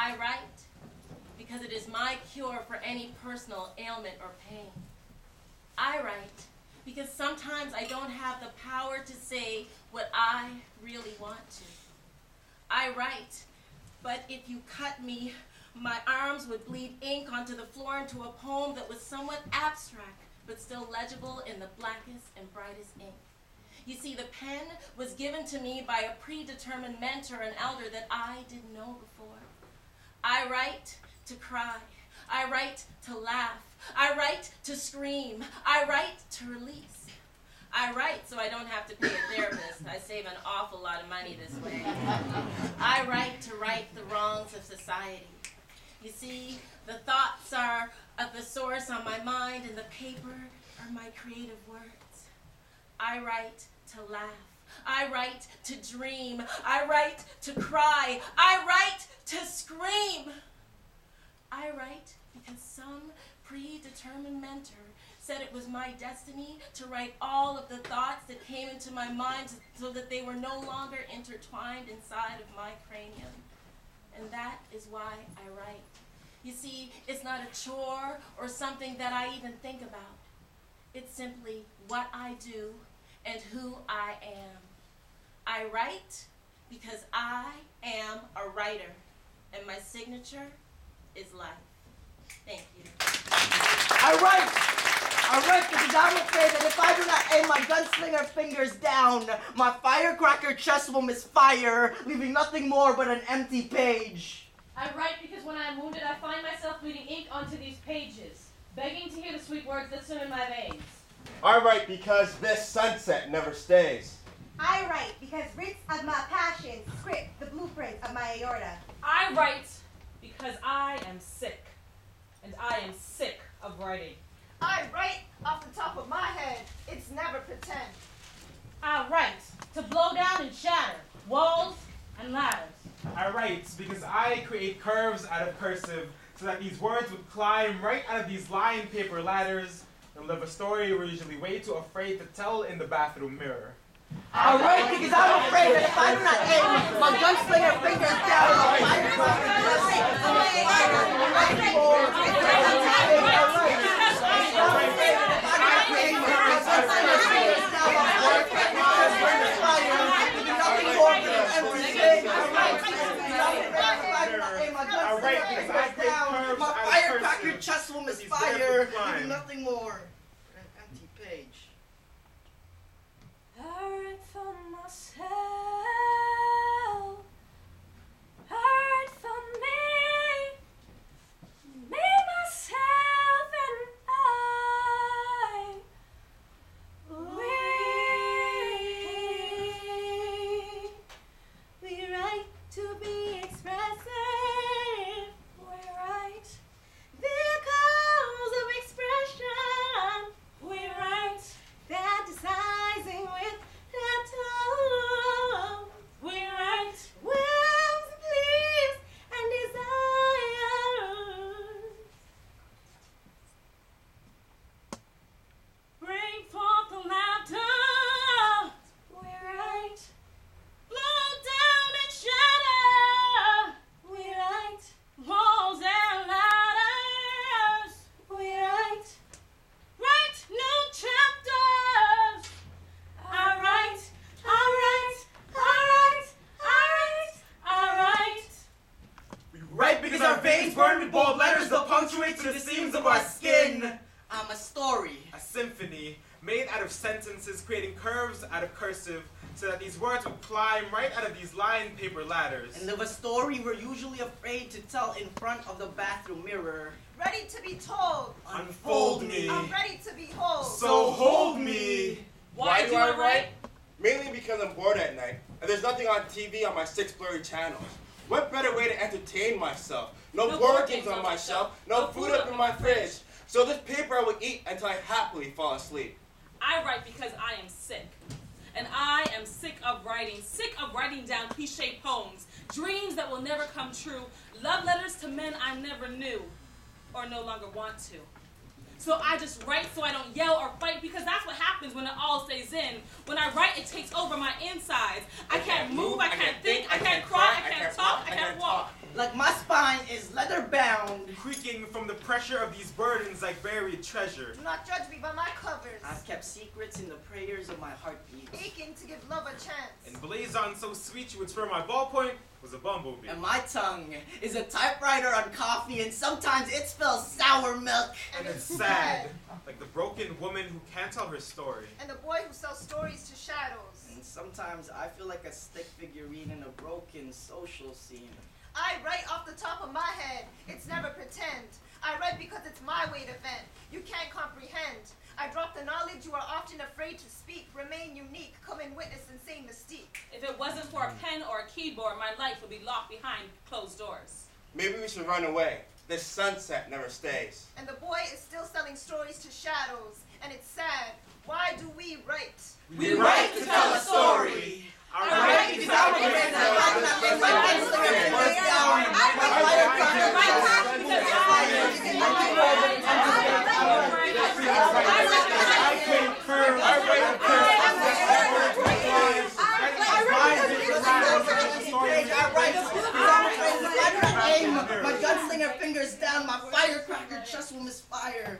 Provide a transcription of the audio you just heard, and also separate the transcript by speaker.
Speaker 1: I write because it is my cure for any personal ailment or pain. I write because sometimes I don't have the power to say what I really want to. I write, but if you cut me, my arms would bleed ink onto the floor into a poem that was somewhat abstract, but still legible in the blackest and brightest ink. You see, the pen was given to me by a predetermined mentor and elder that I didn't know before. I write to cry. I write to laugh. I write to scream. I write to release. I write so I don't have to pay a therapist. I save an awful lot of money this way. I write to right the wrongs of society. You see, the thoughts are at the source on my mind, and the paper are my creative words. I write to laugh. I write to dream. I write to cry. I write to scream. I write because some predetermined mentor said it was my destiny to write all of the thoughts that came into my mind so that they were no longer intertwined inside of my cranium. And that is why I write. You see, it's not a chore or something that I even think about. It's simply what I do and who I am. I write because I am a writer, and my signature is life. Thank you.
Speaker 2: I write because I'm afraid that if I do not aim my gunslinger fingers down, my firecracker chest will misfire, leaving nothing more but an empty page.
Speaker 3: I write because when I am wounded, I find myself bleeding ink onto these pages, begging to hear the sweet words that swim in my veins.
Speaker 4: I write because this sunset never stays.
Speaker 5: I write because writs of my passion script the blueprint of my aorta.
Speaker 6: I write because I am sick, and I am sick of writing.
Speaker 7: I write off the top of my head. It's never pretend.
Speaker 3: I write to blow down and shatter walls and ladders.
Speaker 8: I write because I create curves out of cursive so that these words would climb right out of these lined paper ladders and live a story we're usually way too afraid to tell in the bathroom mirror.
Speaker 2: I write because I'm afraid that if I do not aim my gunslinger fingers down, my firecracker chest will misfire, leaving nothing more than an empty page.
Speaker 3: I write for myself. I write for me. Me, myself, and I. We write to be expressive. We write vehicles of expression. We write fantasizing with tattoo. We write whims, pleas, and desires. Bring forth the laughter. We write blow down and shatter. We write walls and ladders. We write new chapters. I write.
Speaker 8: We write because our veins burn with bold letters that punctuate to the seams of our skin.
Speaker 2: I'm a story.
Speaker 8: A symphony made out of sentences, creating curves out of cursive so that these words would climb right out of these lined paper ladders.
Speaker 2: And live a story we're usually afraid to tell in front of the bathroom mirror.
Speaker 7: Ready to be told.
Speaker 8: Unfold me.
Speaker 7: I'm ready to behold.
Speaker 8: So hold me.
Speaker 4: Why do I write? Mainly because I'm bored at night, and there's nothing on TV on my 6 blurry channels. What better way to entertain myself? No board games on my shelf, no food up in my fridge. So this paper I will eat until I happily fall asleep.
Speaker 6: I write because I am sick. And I am sick of writing down cliche poems, dreams that will never come true, love letters to men I never knew or no longer want to. So I just write so I don't yell or fight, because that's what happens when it all stays in. When I write, it takes over my insides. I can't move, I can't think, I can't cry, I can't talk, I can't walk.
Speaker 2: Like my spine is leather bound.
Speaker 8: Creaking from the pressure of these burdens like buried treasure.
Speaker 7: Do not judge me by my covers.
Speaker 2: I've kept secrets in the prayers of my heartbeat.
Speaker 7: Aching to give love a chance.
Speaker 8: And blazon so sweet you would swear my ballpoint was a bumblebee.
Speaker 2: And my tongue is a typewriter on coffee, and sometimes it spells sour milk.
Speaker 8: And it's sad, like the broken woman who can't tell her story.
Speaker 7: And the boy who sells stories to shadows.
Speaker 2: And sometimes I feel like a stick figurine in a broken social scene.
Speaker 7: I write off the top of my head. It's never pretend. I write because it's my way to vent. You can't comprehend. I drop the knowledge you are often afraid to speak. Remain unique. Come and witness insane mystique.
Speaker 6: If it wasn't for a pen or a keyboard, my life would be locked behind closed doors.
Speaker 4: Maybe we should run away. This sunset never stays.
Speaker 7: And the boy is still selling stories to shadows. And it's sad. Why do we write?
Speaker 2: We write to tell a story.
Speaker 8: I
Speaker 2: write because I was raised in a house that made my gunslinger fingers down. My firecracker my gunslinger fingers down, my firecracker just will misfire.